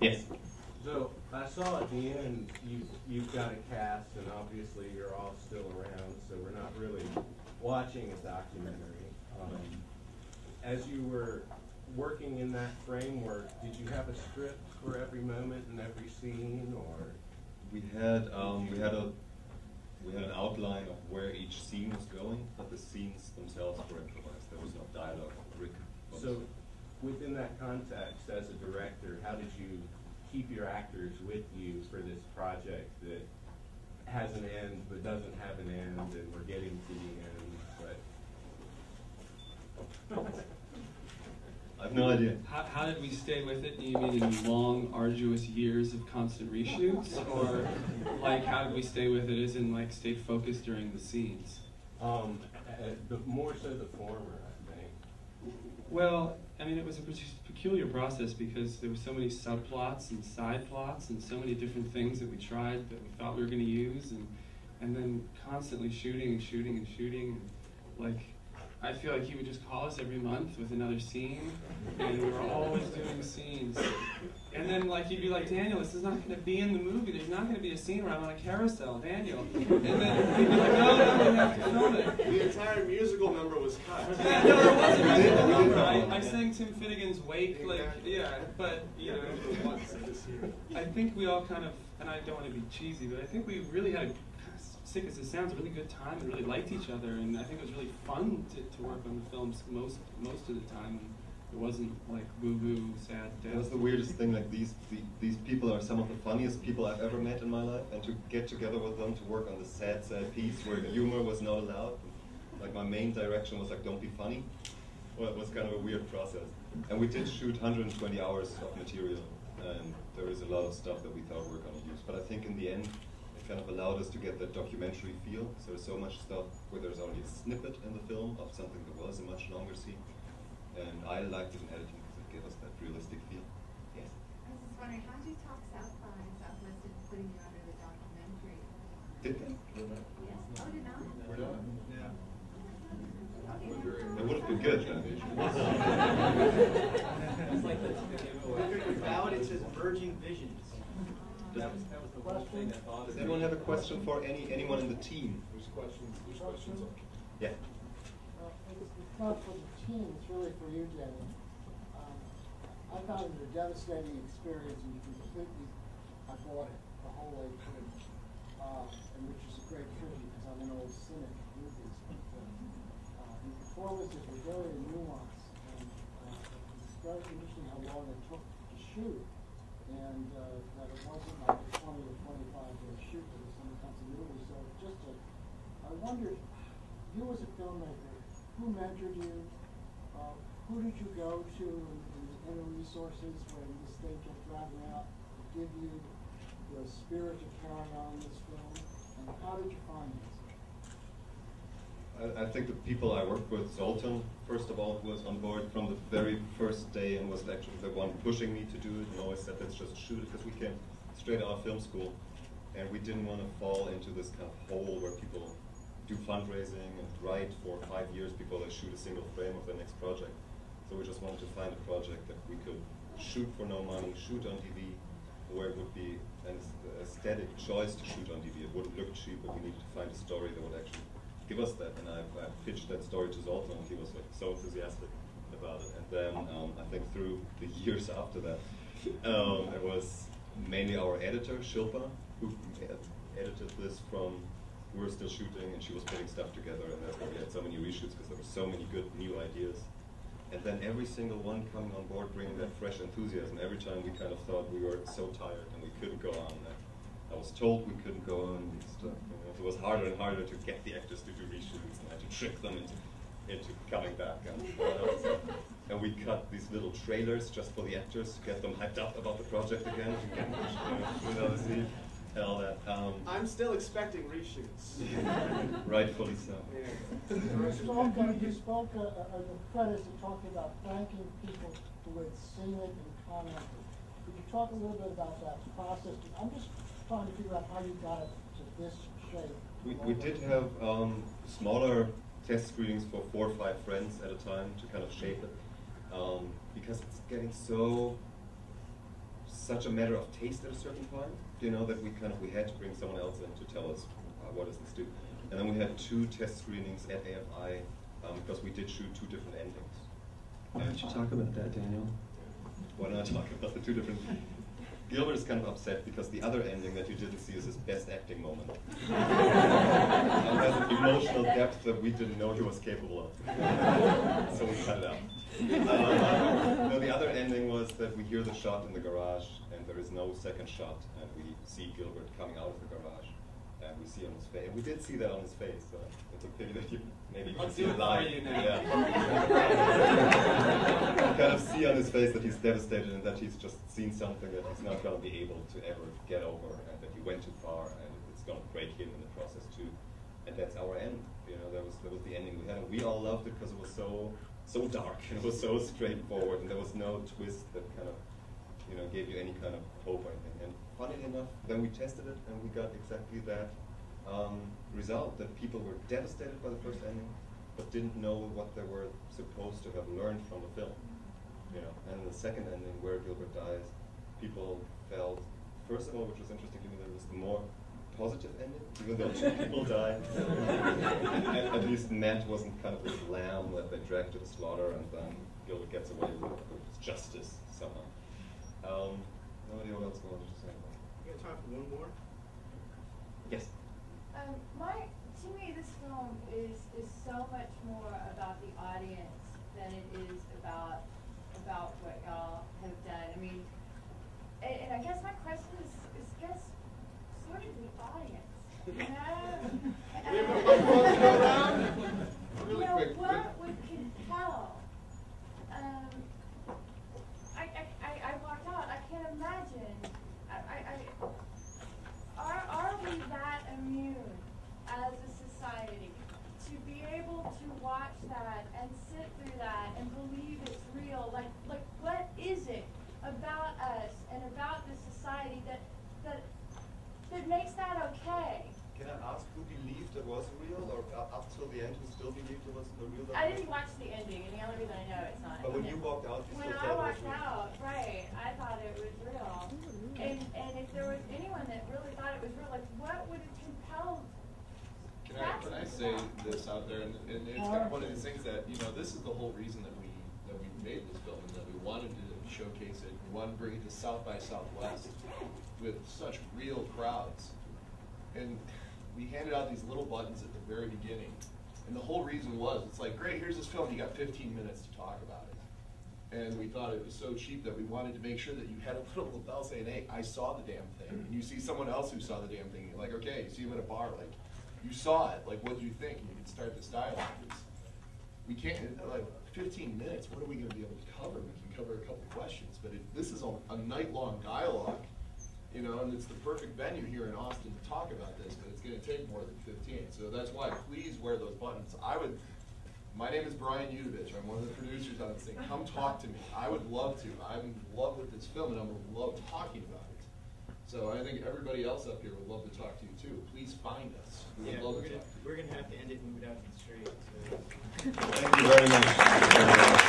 Yes. So I saw at the end you've got a cast, and obviously you're all still around, so we're not really watching a documentary. As you were working in that framework, did you have a script for every moment and every scene, or? We had an outline of where each scene was going, but the scenes themselves were improvised. There was no dialogue. So, within that context, as a director, how did you keep your actors with you for this project that has an end but doesn't have an end, and we're getting to the end, but I have no idea. How did we stay with it? Do you mean in long, arduous years of constant reshoots? Or like how did we stay with it as in like stay focused during the scenes? More so the former, I think. Well, I mean, it was a peculiar process because there were so many subplots and side plots and so many different things that we tried that we thought we were going to use, and then constantly shooting and shooting and shooting. And, like, I feel like he would just call us every month with another scene, and we were always doing scenes. And then, like, he'd be like, Daniel, this is not going to be in the movie. There's not going to be a scene where I'm on a carousel, Daniel. And then he'd be like, no, we have to film it. The entire musical number was cut. Yeah, no, there was a musical number. I sang Tim Finnegan's Wake, like, yeah, but, you know, I think we all kind of, and I don't want to be cheesy, but I think we really had a, sick as it sounds, a really good time and really liked each other, and I think it was really fun to work on the films most of the time. It wasn't like boo-boo, sad death. That's the weirdest thing. Like these people are some of the funniest people I've ever met in my life, and to get together with them to work on this sad piece where humor was not allowed. Like my main direction was like, don't be funny. Well, it was kind of a weird process. And we did shoot 120 hours of material, and there is a lot of stuff that we thought we were going to use. But I think in the end, it kind of allowed us to get that documentary feel. So there's so much stuff where there's only a snippet in the film of something that was a much longer scene. And I liked it in editing because it gave us that realistic feel. Yes? I was just wondering, how did you talk Southwest into putting you under the documentary? Did they? Yes? Oh, did not? We're done. Yeah. It would have been good then. It's like the ballot, it says merging visions. That was the one thing that bothered me. Does anyone have a question for anyone in the team? There's questions. Yeah. It's not for the team, it's really for you, Daniel. I found it a devastating experience and I bought it the whole way through. And which is a great tribute because I'm an old cynic of movies. But the performances were very nuanced, and it's very interesting how long it took to shoot. And that it wasn't like a 20 or 25-day shoot with some continuity. So I wondered, you as a filmmaker, who mentored you? Who did you go to in the inner resources when this thing kept dragging out to give you the spirit to carry on this film? And how did you find this? I think the people I worked with, Zoltan, first of all, who was on board from the very first day and was actually the one pushing me to do it and always said, let's just shoot it, because we came straight out of film school and we didn't want to fall into this kind of hole where people do fundraising and write for 5 years before they shoot a single frame of their next project. So we just wanted to find a project that we could shoot for no money, shoot on TV, where it would be an aesthetic choice to shoot on TV. It wouldn't look cheap, but we needed to find a story that would actually give us that. And I pitched that story to Zoltan, and he was like so enthusiastic about it. And then I think through the years after that, it was mainly our editor, Shilpa, who edited this from. We were still shooting, and she was putting stuff together, and therefore we had so many reshoots because there were so many good new ideas. And then every single one coming on board, bringing that fresh enthusiasm. Every time we kind of thought we were so tired and we couldn't go on. I was told we couldn't go on and stuff. You know, it was harder and harder to get the actors to do reshoots, and I had to trick them into coming back. And we cut these little trailers just for the actors to get them hyped up about the project again, to get another scene. And all that. I'm still expecting reshoots. Rightfully so. Yeah. You spoke in the credits of talking about thanking people who had seen it and commented. Could you talk a little bit about that process? I'm just trying to figure out how you got it to this shape. We did have smaller test screenings for 4 or 5 friends at a time to kind of shape it, because it's getting so such a matter of taste at a certain point, you know, that we had to bring someone else in to tell us what does this do. And then we had 2 test screenings at AFI because we did shoot 2 different endings. Why don't you talk about that, Daniel? Why not talk about the 2 different? Gilbert is kind of upset because the other ending that you didn't see is his best acting moment. And has an emotional depth that we didn't know he was capable of. So we cut it out. No, the other ending was that we hear the shot in the garage and there is no second shot, and we see Gilbert coming out of the garage and we see on his face. And we did see that on his face, so it's a pity that you maybe can't see it live. Yeah. You kind of see on his face that he's devastated and that he's just seen something that he's not going to be able to ever get over, and that he went too far and it's going to break him in the process too. And that's our end. You know, that was the ending we had. And we all loved it because it was so dark and it was so straightforward, and there was no twist that kind of, you know, gave you any kind of hope or anything. And funny enough, then we tested it and we got exactly that result, that people were devastated by the first ending, but didn't know what they were supposed to have learned from the film. You know, and the second ending, where Gilbert dies, people felt, first of all, which was interesting to me, that it was the more positive ending, even though 2 people died. At least Matt wasn't kind of this lamb that they dragged to the slaughter, and then Gilbert gets away with justice somehow. No idea what else I wanted to say. You got time for one more? Yes. To me, this film is so much more about the audience than it is about what y'all have done. I mean, and I guess my question is just sort of the audience. You know, what would compel? I walked out. I can't imagine. Are we that immune as a society to be able to watch that and sit through that and believe it's real? Like what is it about us and about this society that makes that okay? Can I ask who believed it was real, or up till the end who still believed it was the real? I didn't watch the ending, and the only reason I know it's not. But when you walked out, you when still I thought walked it was real. out, right, I thought it was real. And if there was anyone that really thought it was real, like what would have compelled? Can I say this out there, and it's kind of one of these things that, you know, this is the whole reason that we made this film, and that we wanted to showcase it. We wanted to bring it to South by Southwest with such real crowds. And we handed out these little buttons at the very beginning. And the whole reason was, it's like, great, here's this film, you got 15 minutes to talk about it. And we thought it was so cheap that we wanted to make sure that you had a little bell saying, hey, I saw the damn thing. And you see someone else who saw the damn thing, and you're like, okay, you see him at a bar, like, you saw it, like, what did you think? And you can start this dialogue. We can't, like, 15 minutes, what are we gonna be able to cover? We can cover a couple questions, but this is a night-long dialogue, you know, and it's the perfect venue here in Austin to talk about this, but it's going to take more than 15. So that's why, please wear those buttons. My name is Brian Udovich. I'm one of the producers on this thing. Come talk to me. I would love to. I'm in love with this film, and I would love talking about it. So I think everybody else up here would love to talk to you, too. Please find us. We would love to talk to you. We're gonna have to end it and move it out to the street. So. Thank you very much.